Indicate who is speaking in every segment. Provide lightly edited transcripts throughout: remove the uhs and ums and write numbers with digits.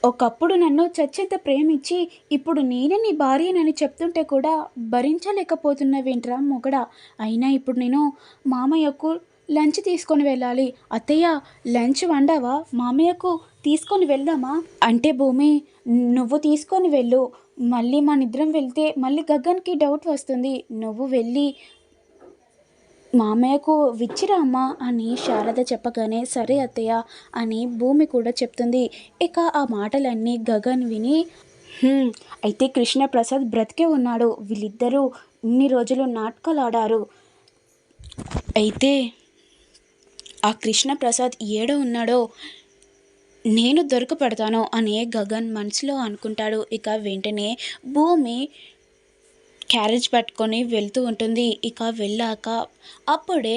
Speaker 1: ఒకప్పుడు నన్ను చచ్చేంత ప్రేమించి, ఇప్పుడు నేనే నీ భార్యనని చెప్తుంటే కూడా భరించలేకపోతున్నావేంట్రా మొగడా! అయినా ఇప్పుడు నేను మామయ్యకు లంచ్ తీసుకొని వెళ్ళాలి. అత్తయ్య లంచ్ వండావా? మామయ్యకు తీసుకొని వెళ్దామా? అంటే భూమి నువ్వు తీసుకొని వెళ్ళు. మళ్ళీ మనిద్దరం వెళ్తే మళ్ళీ గగన్‌కి డౌట్ వస్తుంది. నువ్వు వెళ్ళి మామయ్యకు విచ్చిరా అమ్మా అని శారద చెప్పగానే సరే అత్తయ్య అని భూమి కూడా చెప్తుంది. ఇక ఆ మాటలన్నీ గగన్ విని అయితే కృష్ణప్రసాద్ బ్రతికే ఉన్నాడు. వీళ్ళిద్దరూ ఇన్ని రోజులు నాటకాలు ఆడారు. అయితే ఆ కృష్ణప్రసాద్ ఏడ ఉన్నాడో నేను దొరకపడతాను అని గగన్ మనసులో అనుకుంటాడు. ఇక వెంటనే భూమి క్యారేజ్ పట్టుకొని వెళ్తూ ఉంటుంది. ఇక వెళ్ళాక అప్పుడే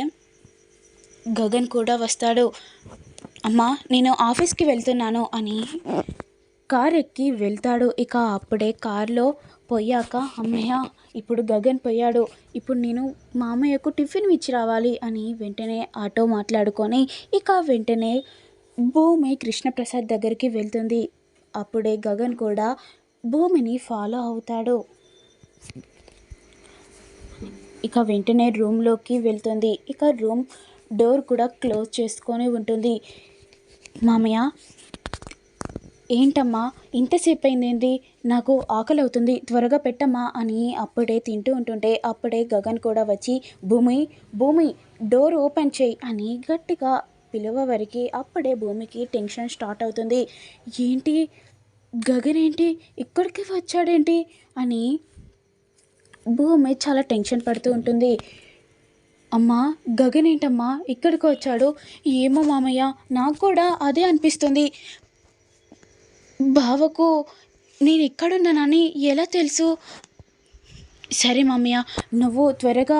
Speaker 1: గగన్ కూడా వస్తాడు. అమ్మా నేను ఆఫీస్కి వెళ్తున్నాను అని కార్ ఎక్కి వెళ్తాడు. ఇక అప్పుడే కారులో పోయాక అమ్మయ్య ఇప్పుడు గగన్ పోయాడు. ఇప్పుడు నేను మామయ్యకు టిఫిన్ ఇచ్చి రావాలి అని వెంటనే ఆటో మాట్లాడుకొని ఇక వెంటనే భూమి కృష్ణప్రసాద్ దగ్గరికి వెళ్తుంది. అప్పుడే గగన్ కూడా భూమిని ఫాలో అవుతాడు. ఇక వెంటనే రూమ్లోకి వెళ్తుంది. ఇక రూమ్ డోర్ కూడా క్లోజ్ చేసుకొని ఉంటుంది. మామయ్య ఏంటమ్మా ఇంతసేపు అయిందేంటి? నాకు ఆకలి అవుతుంది, త్వరగా పెట్టమ్మా అని అప్పుడే తింటూ ఉంటుంటే అప్పుడే గగన్ కూడా వచ్చి భూమి భూమి డోర్ ఓపెన్ చేయి అని గట్టిగా పిలువవరికి అప్పుడే భూమికి టెన్షన్ స్టార్ట్ అవుతుంది. ఏంటి గగన్ ఏంటి ఇక్కడికి వచ్చాడేంటి అని భూమి చాలా టెన్షన్ పడుతూ ఉంటుంది. అమ్మా గగన్ ఏంటమ్మా ఇక్కడికి వచ్చాడు? ఏమో మామయ్య నాకు కూడా అదే అనిపిస్తుంది. బావకు నేను ఇక్కడున్నానని ఎలా తెలుసు? సరే మామయ్య నువ్వు త్వరగా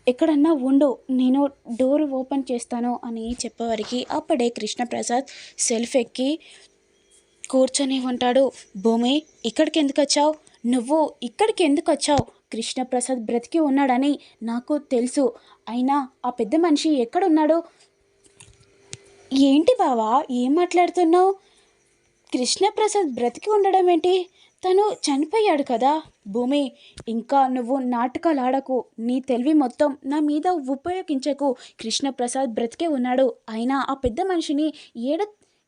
Speaker 1: ఎక్కడన్నా ఉండు, నేను డోర్ ఓపెన్ చేస్తాను అని చెప్పేవారికి అప్పుడే కృష్ణప్రసాద్ సెల్ఫ్ ఎక్కి కూర్చొని ఉంటాడు. భూమి ఇక్కడికి ఎందుకు వచ్చావు? నువ్వు ఇక్కడికి ఎందుకు వచ్చావు? కృష్ణప్రసాద్ బ్రతికి ఉన్నాడని నాకు తెలుసు. అయినా ఆ పెద్ద మనిషి ఎక్కడున్నాడు? ఏంటి బావా ఏం మాట్లాడుతున్నావు? కృష్ణప్రసాద్ బ్రతికి ఉండడం ఏంటి? తను చనిపోయాడు కదా. భూమి ఇంకా నువ్వు నాటకాలు ఆడకు. నీ తెలివి మొత్తం నా మీద ఉపయోగించకు. కృష్ణప్రసాద్ బ్రతికే ఉన్నాడు. అయినా ఆ పెద్ద మనిషిని ఏడ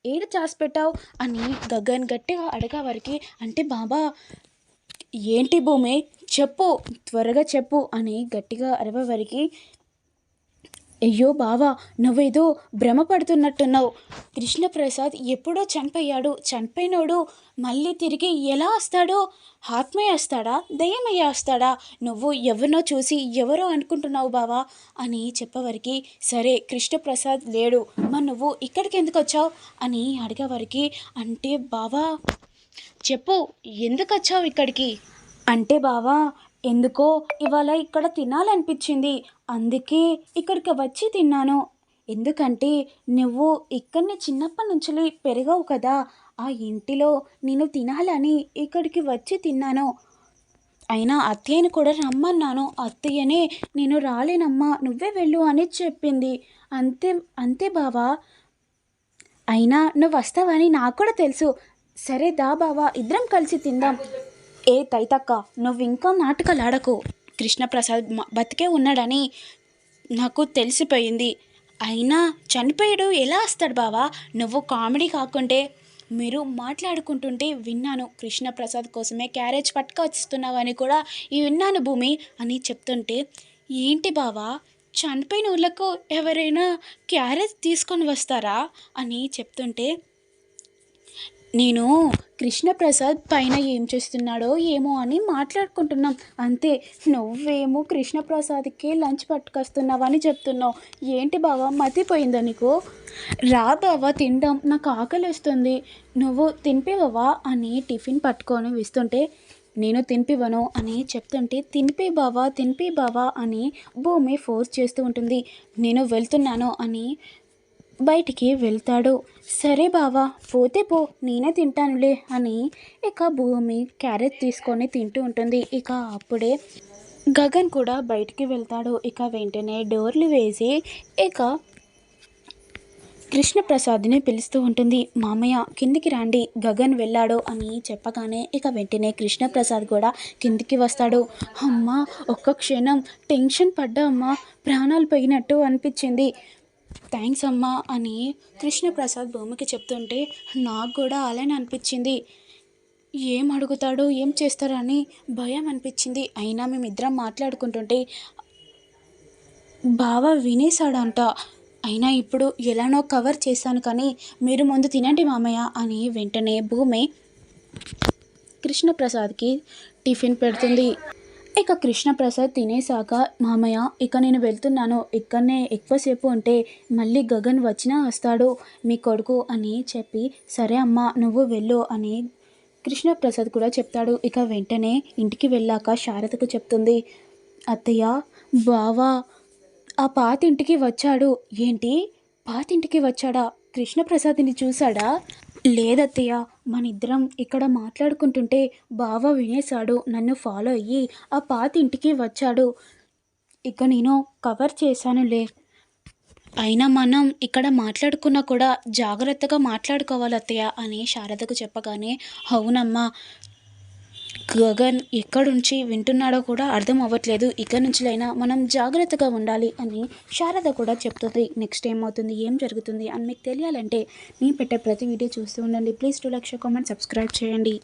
Speaker 1: ఏడ చాసిపెట్టావు అని గగన్ గట్టిగా అడగవరికి అంటే బాబా ఏంటి భూమి చెప్పు, త్వరగా చెప్పు అని గట్టిగా అరవవరికి అయ్యో బావా నువ్వేదో భ్రమ పడుతున్నట్టున్నావు. కృష్ణప్రసాద్ ఎప్పుడో చనిపోయాడు. చనిపోయినోడు మళ్ళీ తిరిగి ఎలా వస్తాడో? ఆత్మయ్య వస్తాడా, దయ్యమయ్య వస్తాడా? నువ్వు ఎవరినో చూసి ఎవరో అనుకుంటున్నావు బావా అని చెప్పవరికి సరే కృష్ణప్రసాద్ లేడు, మరి నువ్వు ఇక్కడికి ఎందుకు వచ్చావు అని అడిగేవరికి అంటే బావా చెప్పు ఎందుకు వచ్చావు ఇక్కడికి? అంటే బావా ఎందుకో ఇవాళ ఇక్కడ తినాలనిపించింది, అందుకే ఇక్కడికి వచ్చి తిన్నాను. ఎందుకంటే నువ్వు ఇక్కడనే చిన్నప్పటి నుంచి పెరిగావు కదా, ఆ ఇంటిలో నేను తినాలని ఇక్కడికి వచ్చి తిన్నాను. అయినా అత్తయ్యని కూడా రమ్మన్నాను, అత్తయ్యనే నేను రాలేనమ్మా నువ్వే వెళ్ళు అని చెప్పింది. అంతే అంతే బావా. అయినా నువ్వు వస్తావని నాకు కూడా తెలుసు. సరే దా బావా ఇద్దరం కలిసి తిందాం. ఏ తైతక్క నువ్వు ఇంకా నాటకాలు ఆడకు. కృష్ణప్రసాద్ బతికే ఉన్నాడని నాకు తెలిసిపోయింది. అయినా చనిపోయాడు ఎలా వస్తాడు బావా? నువ్వు కామెడీ కాకుంటే మీరు మాట్లాడుకుంటుంటే విన్నాను. కృష్ణప్రసాద్ కోసమే క్యారేజ్ పట్టుకొస్తున్నావని కూడా విన్నాను భూమి అని చెప్తుంటే ఏంటి బావా చనిపోయిన ఊళ్ళకు ఎవరైనా క్యారేజ్ తీసుకొని వస్తారా అని చెప్తుంటే నేను కృష్ణప్రసాద్ పైన ఏం చేస్తున్నాడో ఏమో అని మాట్లాడుకుంటున్నాం అంతే. నువ్వేమో కృష్ణప్రసాద్కి లంచ్ పట్టుకొస్తున్నావని చెప్తున్నావు. ఏంటి బావా మతిపోయిందా నీకు? రా బావా తిందాం, నాకు ఆకలి వేస్తుంది, నువ్వు తినిపివవా అని టిఫిన్ పట్టుకొని ఇస్తుంటే నేను తినిపివ్వను అని చెప్తుంటే తినిపి బావా అని భూమి ఫోర్స్ చేస్తూ ఉంటుంది. నేను వెళ్తున్నాను అని బయటికి వెళ్తాడు. సరే బావా పోతే పో నేనే తింటానులే అని ఇక భూమి క్యారెట్ తీసుకొని తింటూ ఉంటుంది. ఇక అప్పుడే గగన్ కూడా బయటికి వెళ్తాడు. ఇక వెంటనే డోర్లు వేసి ఇక కృష్ణప్రసాద్ని పిలుస్తూ ఉంటుంది. మామయ్య కిందికి రండి, గగన్ వెళ్ళాడు అని చెప్పగానే ఇక వెంటనే కృష్ణప్రసాద్ కూడా కిందికి వస్తాడు. అమ్మా, ఒక్క క్షణం టెన్షన్ పడ్డా అమ్మా, ప్రాణాలు పోయినట్టు అనిపించింది. థ్యాంక్స్ అమ్మా అని కృష్ణప్రసాద్ భూమికి చెప్తుంటే నాకు కూడా అలానే అనిపించింది. ఏం అడుగుతాడో ఏం చేస్తారో అని భయం అనిపించింది. అయినా మేమిద్దరం మాట్లాడుకుంటుంటే బావ వినేశాడంట. అయినా ఇప్పుడు ఎలానో కవర్ చేశాను కానీ మీరు ముందు తినండి మామయ్య అని వెంటనే భూమి కృష్ణప్రసాద్కి టిఫిన్ పెడుతుంది. ఇక కృష్ణప్రసాద్ తినేసాక మామయ్య ఇక నేను వెళ్తున్నాను, ఇక్కడనే ఎక్కువసేపు ఉంటే మళ్ళీ గగన్ వచ్చినా వస్తాడు మీ కొడుకు అని చెప్పి, సరే అమ్మా నువ్వు వెళ్ళు అని కృష్ణప్రసాద్ కూడా చెప్తాడు. ఇక వెంటనే ఇంటికి వెళ్ళాక శారదకు చెప్తుంది, అత్తయ్య బావా ఆ పాతింటికి వచ్చాడు. ఏంటి, పాతింటికి వచ్చాడా? కృష్ణప్రసాద్ని చూశాడా? లేదత్తయ్య, మనిద్దరం ఇక్కడ మాట్లాడుకుంటుంటే బావ వినేశాడు, నన్ను ఫాలో అయ్యి ఆ పాతింటికి వచ్చాడు. ఇక నేను కవర్ చేశానులే. అయినా మనం ఇక్కడ మాట్లాడుకున్నా కూడా జాగ్రత్తగా మాట్లాడుకోవాలి అత్తయ్య అని శారదకు చెప్పగానే, అవునమ్మా, గగన్ ఎక్కడుంచి వింటున్నాడో కూడా అర్థం అవ్వట్లేదు, ఇక నుంచిలైనా మనం జాగ్రత్తగా ఉండాలి అని శారద కూడా చెప్తుంది. నెక్స్ట్ ఏమవుతుంది, ఏం జరుగుతుంది అని మీకు తెలియాలంటే నేను పెట్టే ప్రతి వీడియో చూస్తూ ఉండండి. Please do like, share, comment, subscribe చేయండి.